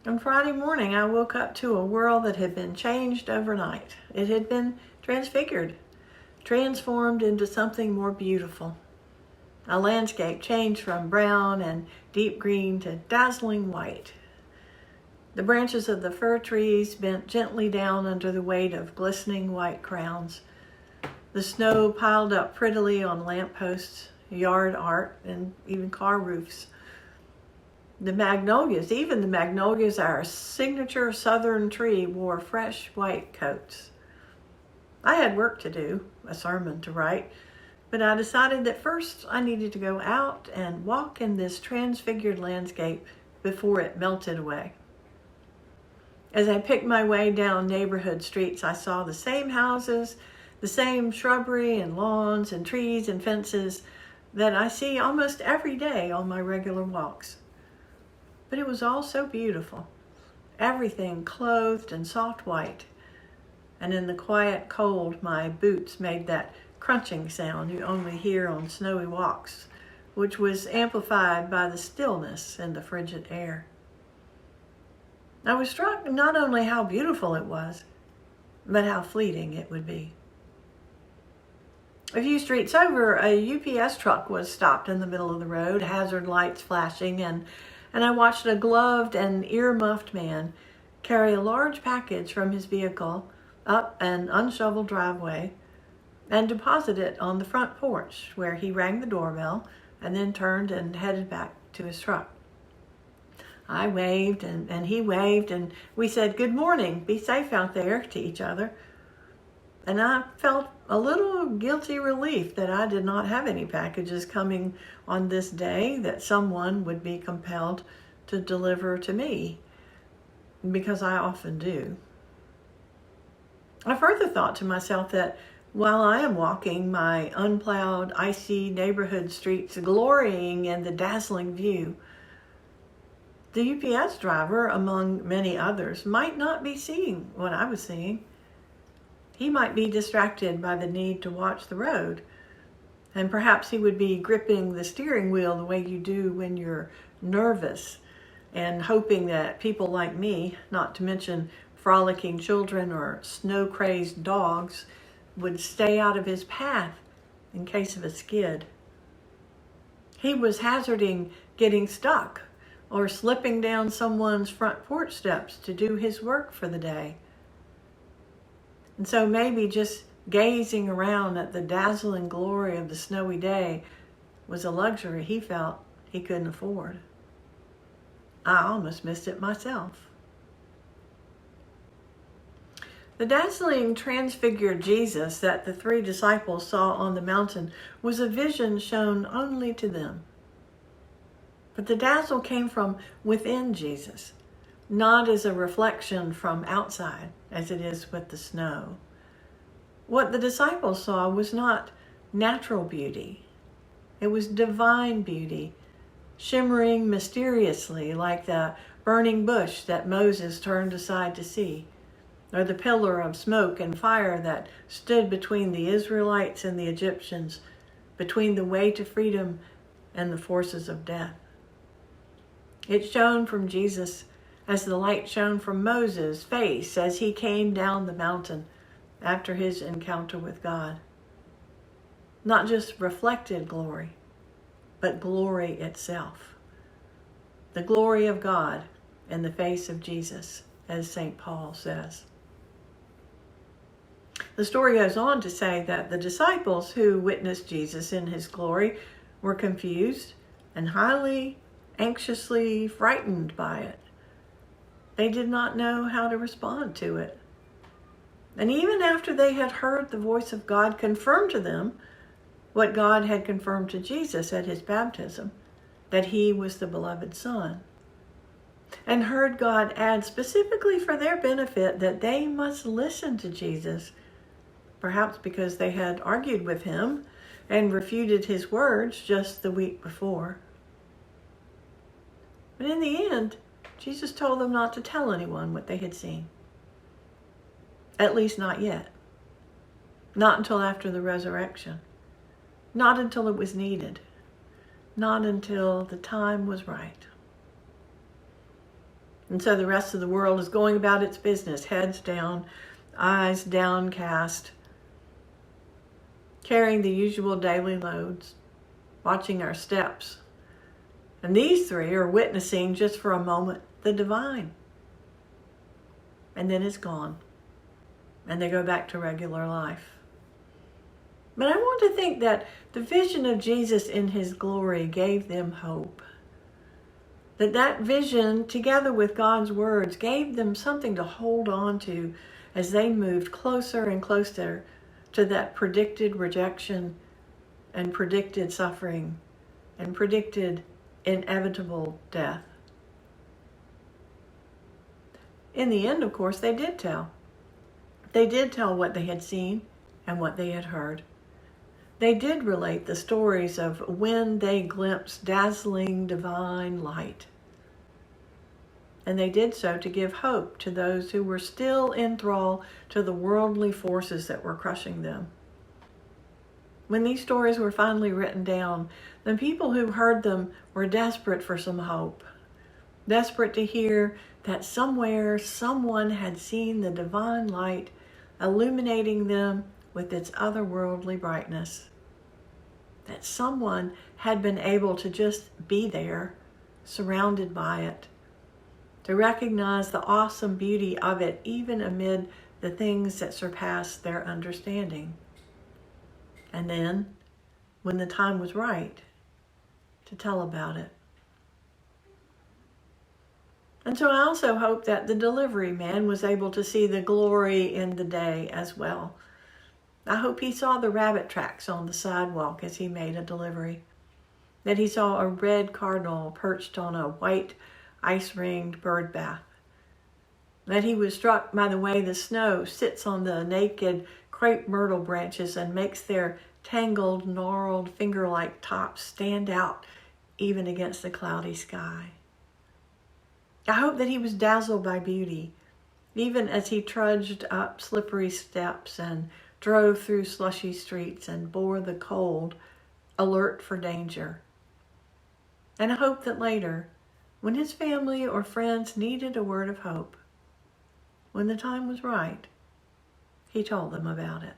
On Friday morning, I woke up to a world that had been changed overnight. It had been transfigured, transformed into something more beautiful. A landscape changed from brown and deep green to dazzling white. The branches of the fir trees bent gently down under the weight of glistening white crowns. The snow piled up prettily on lampposts, yard art, and even car roofs. The magnolias, our signature southern tree, wore fresh white coats. I had work to do, a sermon to write, but I decided that first I needed to go out and walk in this transfigured landscape before it melted away. As I picked my way down neighborhood streets, I saw the same houses, the same shrubbery and lawns and trees and fences that I see almost every day on my regular walks. But it was all so beautiful, everything clothed in soft white. And in the quiet cold, my boots made that crunching sound you only hear on snowy walks, which was amplified by the stillness in the frigid air. I was struck not only how beautiful it was, but how fleeting it would be. A few streets over, a UPS truck was stopped in the middle of the road, hazard lights flashing, and I watched a gloved and ear-muffed man carry a large package from his vehicle up an unshoveled driveway and deposit it on the front porch, where he rang the doorbell and then turned and headed back to his truck. I waved and he waved, and we said, "Good morning, be safe out there," to each other. And I felt a little guilty relief that I did not have any packages coming on this day that someone would be compelled to deliver to me, because I often do. I further thought to myself that while I am walking my unplowed, icy neighborhood streets, glorying in the dazzling view, the UPS driver, among many others, might not be seeing what I was seeing. He might be distracted by the need to watch the road, and perhaps he would be gripping the steering wheel the way you do when you're nervous and hoping that people like me, not to mention frolicking children or snow-crazed dogs, would stay out of his path in case of a skid. He was hazarding getting stuck or slipping down someone's front porch steps to do his work for the day. And so maybe just gazing around at the dazzling glory of the snowy day was a luxury he felt he couldn't afford. I almost missed it myself. The dazzling transfigured Jesus that the three disciples saw on the mountain was a vision shown only to them. But the dazzle came from within Jesus, not as a reflection from outside, as it is with the snow. What the disciples saw was not natural beauty. It was divine beauty, shimmering mysteriously like the burning bush that Moses turned aside to see, or the pillar of smoke and fire that stood between the Israelites and the Egyptians, between the way to freedom and the forces of death. It shone from Jesus as the light shone from Moses' face as he came down the mountain after his encounter with God. Not just reflected glory, but glory itself. The glory of God in the face of Jesus, as St. Paul says. The story goes on to say that the disciples who witnessed Jesus in his glory were confused and highly, anxiously frightened by it. They did not know how to respond to it. And even after they had heard the voice of God confirm to them what God had confirmed to Jesus at his baptism, that he was the beloved Son, and heard God add specifically for their benefit that they must listen to Jesus, perhaps because they had argued with him and refuted his words just the week before. But in the end, Jesus told them not to tell anyone what they had seen. At least not yet. Not until after the resurrection. Not until it was needed. Not until the time was right. And so the rest of the world is going about its business, heads down, eyes downcast, carrying the usual daily loads, watching our steps. And these three are witnessing just for a moment the divine. And then it's gone. And they go back to regular life. But I want to think that the vision of Jesus in his glory gave them hope. That vision, together with God's words, gave them something to hold on to as they moved closer and closer to that predicted rejection and predicted suffering and predicted inevitable death. In the end, of course, they did tell. They did tell what they had seen and what they had heard. They did relate the stories of when they glimpsed dazzling divine light. And they did so to give hope to those who were still in thrall to the worldly forces that were crushing them. When these stories were finally written down, the people who heard them were desperate for some hope, desperate to hear that somewhere someone had seen the divine light illuminating them with its otherworldly brightness, that someone had been able to just be there, surrounded by it, to recognize the awesome beauty of it even amid the things that surpass their understanding. And then, when the time was right, to tell about it. And so I also hope that the delivery man was able to see the glory in the day as well. I hope he saw the rabbit tracks on the sidewalk as he made a delivery, that he saw a red cardinal perched on a white ice-ringed bird bath, that he was struck by the way the snow sits on the naked crepe myrtle branches and makes their tangled, gnarled, finger-like tops stand out even against the cloudy sky. I hope that he was dazzled by beauty, even as he trudged up slippery steps and drove through slushy streets and bore the cold, alert for danger. And I hope that later, when his family or friends needed a word of hope, when the time was right, he told them about it.